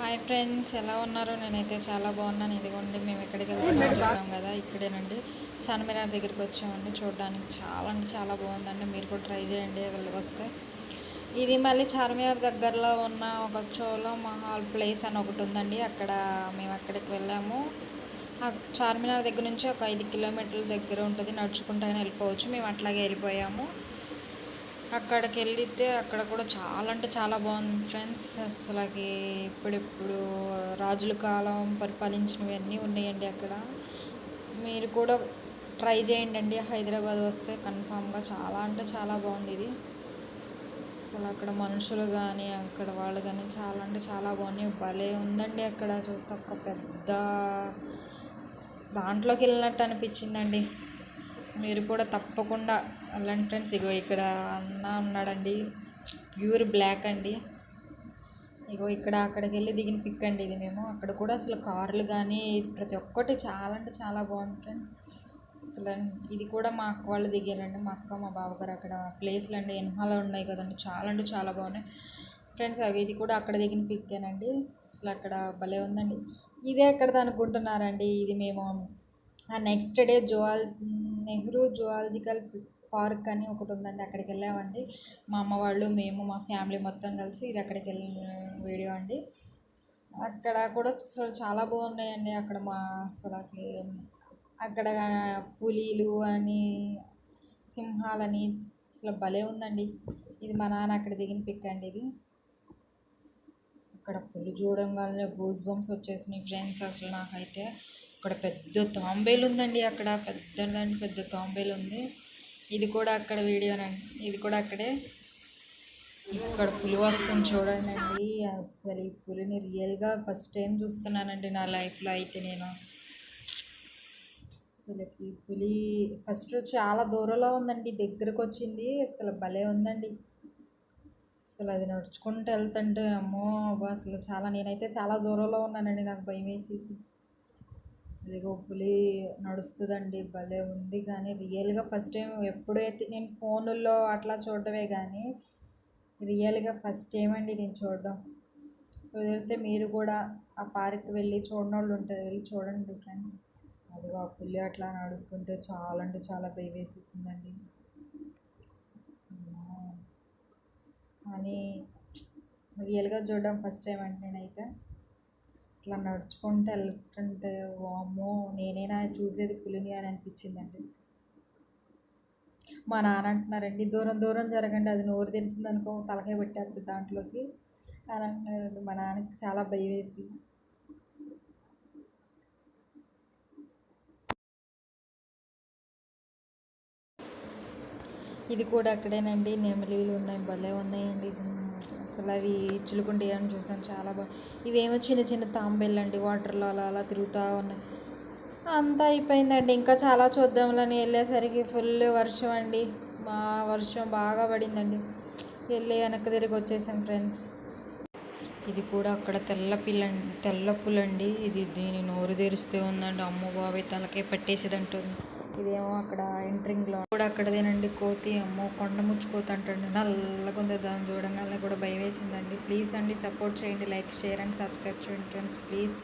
Hi friends, ఎలా ఉన్నారు? నేనైతే చాలా బాగున్నాను. ఇదిగోండి, మేము ఎక్కడికి వెళ్తున్నాం కదా, ఇక్కడేనండి చార్మినార్ దగ్గరికి వచ్చామండి. చూడడానికి చాలా అంటే చాలా బాగుందండి. మీరు కూడా ట్రై చేయండి వెళ్ళి వస్తే. ఇది మళ్ళీ చార్మినార్ దగ్గరలో ఉన్న ఒక చోలో మహల్ ప్లేస్ అని ఒకటి ఉందండి. అక్కడ మేము అక్కడికి వెళ్ళాము. చార్మినార్ దగ్గర నుంచి ఒక 5 కిలోమీటర్ల దగ్గర ఉంటుంది. నడుచుకుంటూ వెళ్ళిపోవచ్చు. మేము అట్లాగే వెళ్ళిపోయాము. అక్కడికి వెళ్తే అక్కడ కూడా చాలా అంటే చాలా బాగుంది ఫ్రెండ్స్. అసలుకి ఇప్పుడిప్పుడు రాజుల కాలం పరిపాలించినవన్నీ ఉన్నాయండి అక్కడ. మీరు కూడా ట్రై చేయండి అండి. హైదరాబాద్ వస్తే కన్ఫామ్గా చాలా అంటే చాలా బాగుంది ఇది. అసలు అక్కడ మనుషులు కానీ అక్కడ వాళ్ళు కానీ చాలా అంటే చాలా బాగున్నాయి. భలే ఉందండి అక్కడ. చూస్తే ఒక పెద్ద దాంట్లోకి వెళ్ళినట్టు అనిపించిందండి. మీరు కూడా తప్పకుండా వెళ్ళండి ఫ్రెండ్స్. ఇగో ఇక్కడ అన్న ఉన్నాడండి, ప్యూర్ బ్లాక్ అండి. ఇగో ఇక్కడ అక్కడికి వెళ్ళి దిగిన పిక్ అండి ఇది. మేము అక్కడ కూడా అసలు కార్లు కానీ ప్రతి ఒక్కటి చాలా అంటే చాలా బాగుంది ఫ్రెండ్స్. అసలు ఇది కూడా మా అక్క వాళ్ళు దిగారండి. మా అక్క మా బావగారు అక్కడ ప్లేస్లు అండి ఎన్హాల ఉన్నాయి కదండి, చాలా అంటే చాలా బాగున్నాయి ఫ్రెండ్స్. ఇది కూడా అక్కడ దిగిన పిక్కేనండి. అసలు అక్కడ భలే ఉందండి. ఇదే ఎక్కడది అనుకుంటున్నారండి, ఇది మేము next day Nehru zoological park అని ఒకటి ఉందండి, అక్కడికి వెళ్ళామండి. మా అమ్మ వాళ్ళు, మేము, మా ఫ్యామిలీ మొత్తం కలిసి ఇది అక్కడికి వెళ్ళిన వీడియో అండి. అక్కడ కూడా చాలా బాగున్నాయండి. అక్కడ మా అసలుకి అక్కడ పులిలు అని, సింహాలని అసలు భలే ఉందండి. ఇది మా నాన్న అక్కడ దిగిన పిక్ అండి ఇది. అక్కడ పులి చూడంగానే గూస్ బంప్స్ వచ్చేసినాయి ఫ్రెండ్స్. అసలు నాకైతే అక్కడ పెద్ద తాంబేలు ఉందండి. అక్కడ పెద్ద తాంబేలు ఉంది. ఇది కూడా అక్కడ వీడియోనండి. ఇది కూడా అక్కడే. ఇక్కడ పులి వస్తుంది చూడండి అండి. అసలు ఈ పులిని రియల్గా ఫస్ట్ టైం చూస్తున్నానండి నా లైఫ్లో అయితే. నేను అసలుకి పులి ఫస్ట్ చాలా దూరంలో ఉందండి, దగ్గరకు వచ్చింది. అసలు భలే ఉందండి. అసలు అది నడుచుకుంటూ వెళ్తుంటే అమ్మో అసలు చాలా, నేనైతే చాలా దూరంలో ఉన్నానండి, నాకు భయం వేసేసి. ఇదిగో పులి నడుస్తుందండి, భలే ఉంది. కానీ రియల్గా ఫస్ట్ టైం, ఎప్పుడైతే నేను ఫోనుల్లో అట్లా చూడడమే కానీ రియల్గా ఫస్ట్ టైం అండి నేను చూడడం. కుదిరితే మీరు కూడా ఆ పార్క్కి వెళ్ళి చూడని వాళ్ళు ఉంటే వెళ్ళి చూడండి ఫ్రెండ్స్. అదిగో ఆ పులి అట్లా నడుస్తుంటే చాలా అంటే చాలా భయం వేసేసిందండి. అని రియల్గా చూడడం ఫస్ట్ టైం అండి నేనైతే. ఇట్లా నడుచుకుంటూ వెళ్తుంటే వామ్మో, నేనేనా చూసేది పులిని అని అనిపించిందండి. మా నాన్న అంటున్నారండి, దూరం దూరం జరగండి, అది నోరు తెరిసింది అనుకో తలకాయ పెట్టేస్తుంది దాంట్లోకి అని అంటున్నారండి. మా నాన్నకి చాలా భయం వేసి. ఇది కూడా అక్కడేనండి. నెమలీలు ఉన్నాయి, భలే ఉన్నాయండి. అసలు అవి చిలుకుంటే అని చూసాను, చాలా బాగా. ఇవేమో చిన్న చిన్న తాంబేళ్ళు అండి, వాటర్లో అలా అలా తిరుగుతూ ఉన్నాయి. అంతా అయిపోయిందండి. ఇంకా చాలా చూద్దాంలని వెళ్ళేసరికి ఫుల్ వర్షం అండి. మా వర్షం బాగా పడిందండి. వెళ్ళి వెనక్కి తిరిగి వచ్చేసాం ఫ్రెండ్స్. ఇది కూడా అక్కడ తెల్ల పులండి. ఇది దీని నోరు తెరుస్తూ ఉందండి. అమ్మో బాబాయ్, తలకే పట్టేసేది అంటుంది. ఇదేమో అక్కడ ఎంట్రింగ్లో కూడా అక్కడదేనండి కోతి. అమ్మో కొండ ముచ్చుకోత అంటండి, నల్లగా ఉంది. దాన్ని చూడంగానే కూడా భయం వేసిందండి. ప్లీజ్ అండి సపోర్ట్ చేయండి, లైక్, షేర్ అండ్ సబ్స్క్రైబ్ చేయండి ఫ్రెండ్స్ ప్లీజ్.